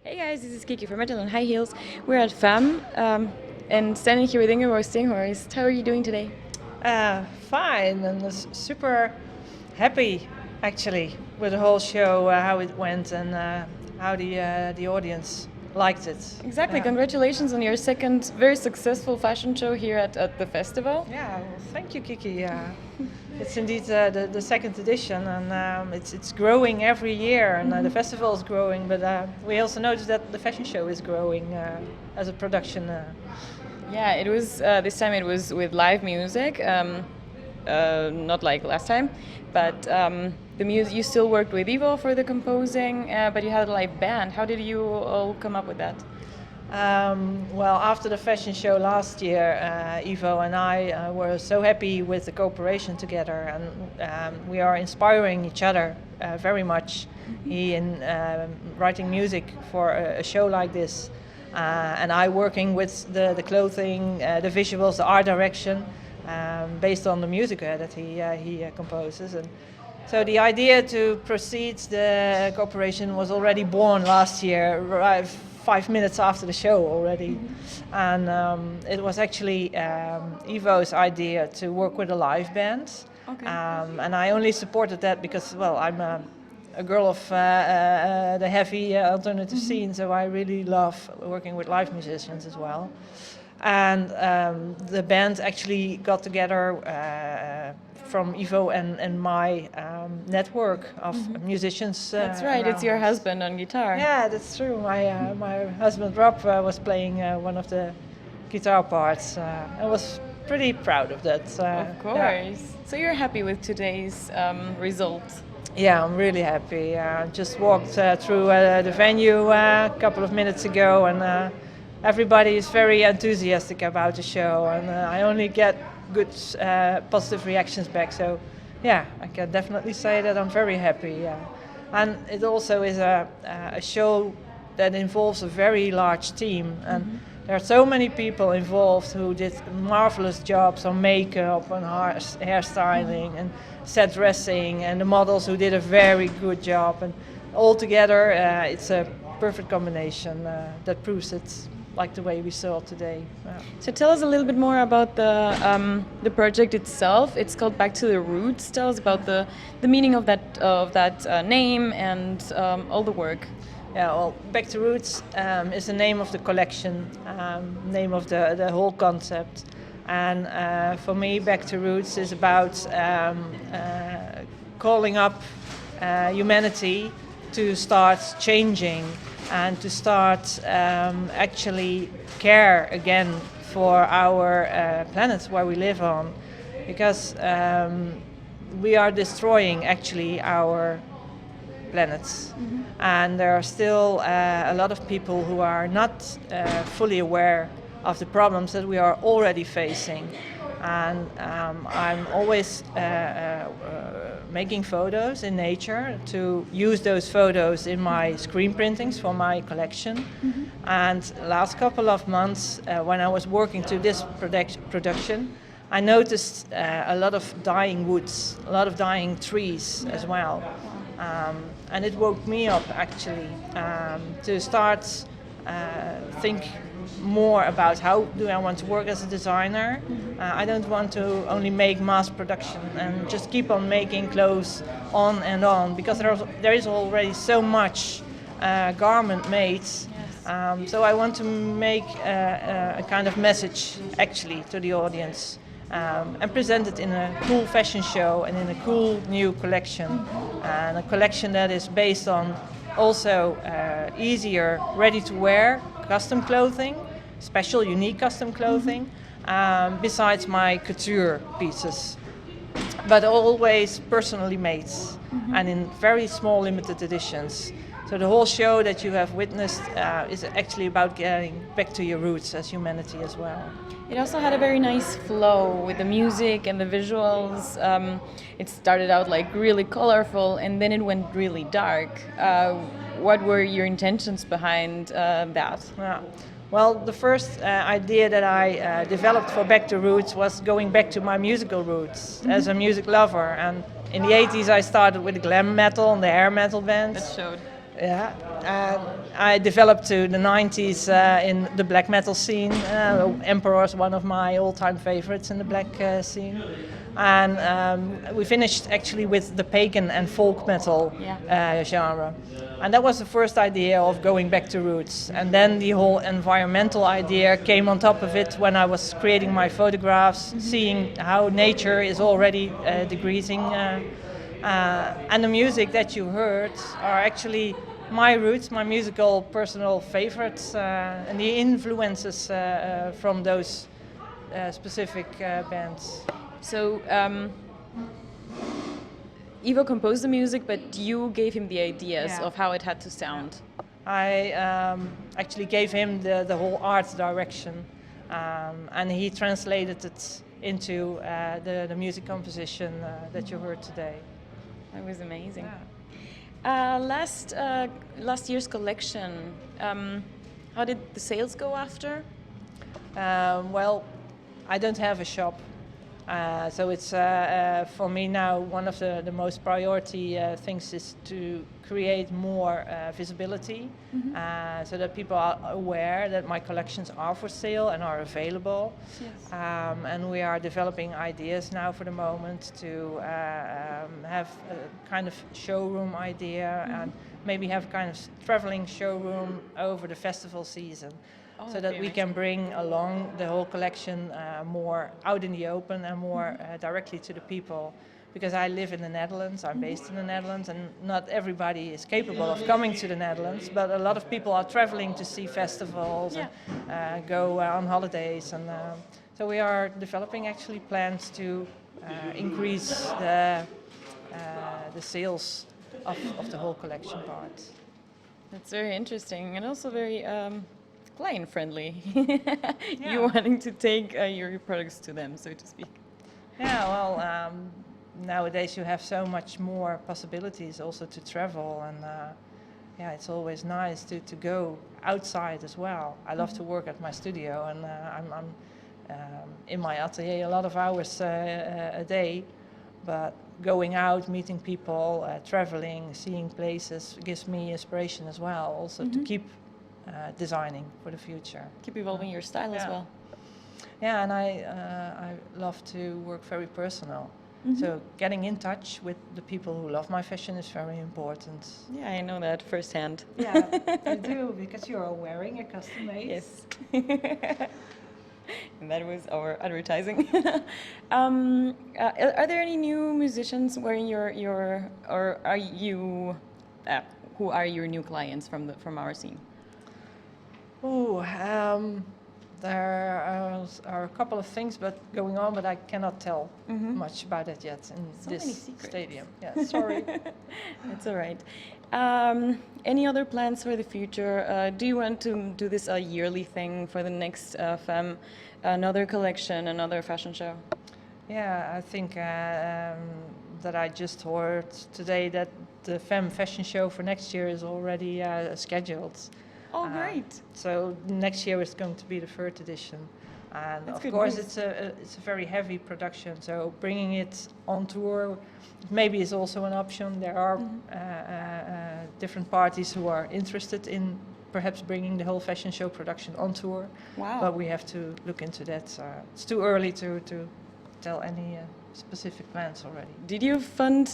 Hey guys, this is Kiki from Metal and High Heels. We're at FemME and standing here with Ingeborg Steenhorst. How are you doing today? Fine, and super happy actually with the whole show, how it went, and how the audience liked it. Exactly, congratulations on your second very successful fashion show here at the festival. Yeah, well, thank you, Kiki. It's indeed the second edition, and it's growing every year, and the festival is growing. But we also noticed that the fashion show is growing as a production. Yeah, it was this time it was with live music, not like last time, but the music you still worked with Ivo for the composing, but you had a live band. How did you all come up with that? Well, after the fashion show last year, Ivo and I were so happy with the cooperation together, and we are inspiring each other very much. He in writing music for a show like this, and I working with the clothing, the visuals, the art direction, based on the music that he composes. And so the idea to proceed the cooperation was already born last year, right 5 minutes after the show already. And it was actually Ivo's idea to work with a live band. Okay. And I only supported that because, well, I'm a girl of the heavy alternative scene, so I really love working with live musicians as well. And the band actually got together from Ivo and my network of musicians. That's right, it's your husband on guitar. Yeah, that's true. My husband Rob was playing one of the guitar parts. I was pretty proud of that. Of course. Yeah. So you're happy with today's result? Yeah, I'm really happy. Just walked through the venue a couple of minutes ago, and everybody is very enthusiastic about the show, and I only get good positive reactions back. So yeah, I can definitely say that I'm very happy. And it also is a show that involves a very large team, and there are so many people involved who did marvelous jobs on makeup and hairstyling and set dressing, and the models who did a very good job. And all together, it's a perfect combination that proves it's like the way we saw it today. So tell us a little bit more about the project itself. It's called Back to the Roots. Tell us about the meaning of that name and all the work. Yeah, well, Back to Roots is the name of the collection, name of the whole concept. And for me, Back to Roots is about calling up humanity to start changing and to start actually care again for our planet where we live on, because we are destroying actually our planets. And there are still a lot of people who are not fully aware of the problems that we are already facing. And I'm always making photos in nature to use those photos in my screen printings for my collection. And last couple of months, when I was working to this production, I noticed a lot of dying woods, a lot of dying trees as well. And it woke me up actually to start think more about how do I want to work as a designer. I don't want to only make mass production and just keep on making clothes on, because there is already so much garment made. So I want to make a kind of message actually to the audience. And present it in a cool fashion show and in a cool new collection, and a collection that is based on also easier, ready-to-wear custom clothing, special, unique custom clothing, besides my couture pieces, but always personally made and in very small limited editions. So the whole show that you have witnessed is actually about getting back to your roots as humanity as well. It also had a very nice flow with the music and the visuals. It started out like really colorful and then it went really dark. What were your intentions behind that? Yeah. Well, the first idea that I developed for Back to Roots was going back to my musical roots as a music lover. And in the 80s I started with the glam metal and the hair metal bands. That showed. Yeah, I developed to the 90s in the black metal scene. Emperor is one of my all-time favorites in the black scene. And we finished actually with the pagan and folk metal genre. And that was the first idea of going back to roots. And then the whole environmental idea came on top of it when I was creating my photographs, seeing how nature is already degreasing. And the music that you heard are actually my roots, my musical personal favorites, and the influences from those specific bands. So Ivo composed the music, but you gave him the ideas of how it had to sound. I actually gave him the whole art direction, and he translated it into the music composition that you heard today. That was amazing. Last year's collection, how did the sales go after? Well, I don't have a shop, so it's for me now one of the most priority things is to create more visibility, so that people are aware that my collections are for sale and are available. Yes. And we are developing ideas now for the moment to have a kind of showroom idea and maybe have a kind of traveling showroom over the festival season. So that we can bring along the whole collection more out in the open and more directly to the people. Because I live in the Netherlands, I'm based in the Netherlands, and not everybody is capable of coming to the Netherlands, but a lot of people are traveling to see festivals and go on holidays. And so we are developing actually plans to increase the sales of the whole collection part. That's very interesting and also very client friendly. You wanting to take your products to them, so to speak. Yeah, well, nowadays you have so much more possibilities also to travel, and it's always nice to go outside as well. I love to work at my studio, and I'm in my atelier a lot of hours a day, but going out, meeting people, traveling, seeing places gives me inspiration as well, also to keep designing for the future. Keep evolving your style as well. Yeah, and I love to work very personal. So getting in touch with the people who love my fashion is very important. Yeah, I know that firsthand. Yeah, you do, because you're wearing a custom made. Yes. And that was our advertising. Are there any new musicians wearing your or are you who are your new clients from our scene? There are a couple of things going on, but I cannot tell much about it yet in this stadium. Yeah, sorry. That's all right. Any other plans for the future? Do you want to do this a yearly thing for the next FEM, another collection, another fashion show? Yeah, I think that I just heard today that the FEM fashion show for next year is already scheduled. Oh, great! So next year is going to be the third edition, and of course it's a very heavy production. So bringing it on tour maybe is also an option. There are different parties who are interested in perhaps bringing the whole fashion show production on tour. Wow! But we have to look into that. It's too early to tell any specific plans already. Did you fund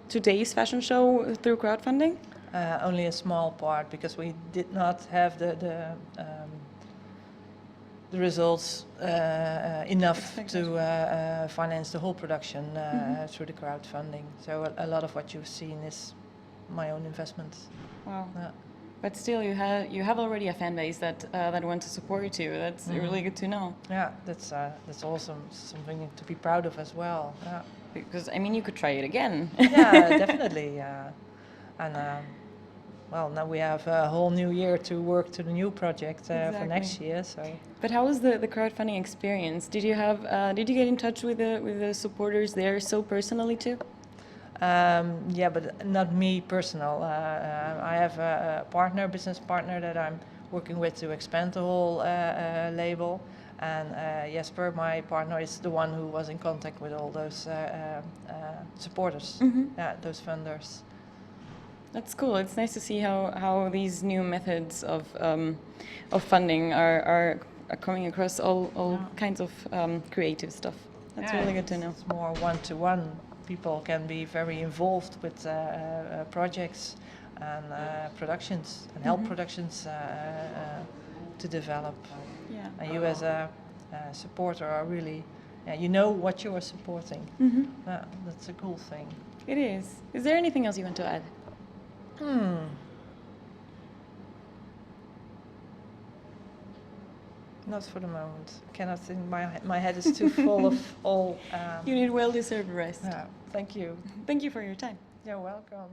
today's fashion show through crowdfunding? Only a small part, because we did not have the results enough to finance the whole production through the crowdfunding. So a lot of what you've seen is my own investments. Wow! But still, you have already a fan base that wants to support you. That's really good to know. Yeah, that's awesome. Something to be proud of as well. Yeah. Because I mean, you could try it again. Yeah, definitely. And well, now we have a whole new year to work to the new project for next year. So. But how was the crowdfunding experience? Did you get in touch with the supporters there so personally too? Yeah, but not me personal. I have a business partner that I'm working with to expand the whole label. And Jesper, my partner, is the one who was in contact with all those supporters, those funders. That's cool. It's nice to see how these new methods of funding are coming across all kinds of creative stuff. That's really good to know. It's more one-to-one. People can be very involved with projects and productions and help productions to develop. Yeah. And you as a supporter are really, you know what you are supporting. That's a cool thing. It is. Is there anything else you want to add? Not for the moment. Cannot think. My head is too full of all. You need well-deserved rest. Thank you. Thank you for your time. You're welcome.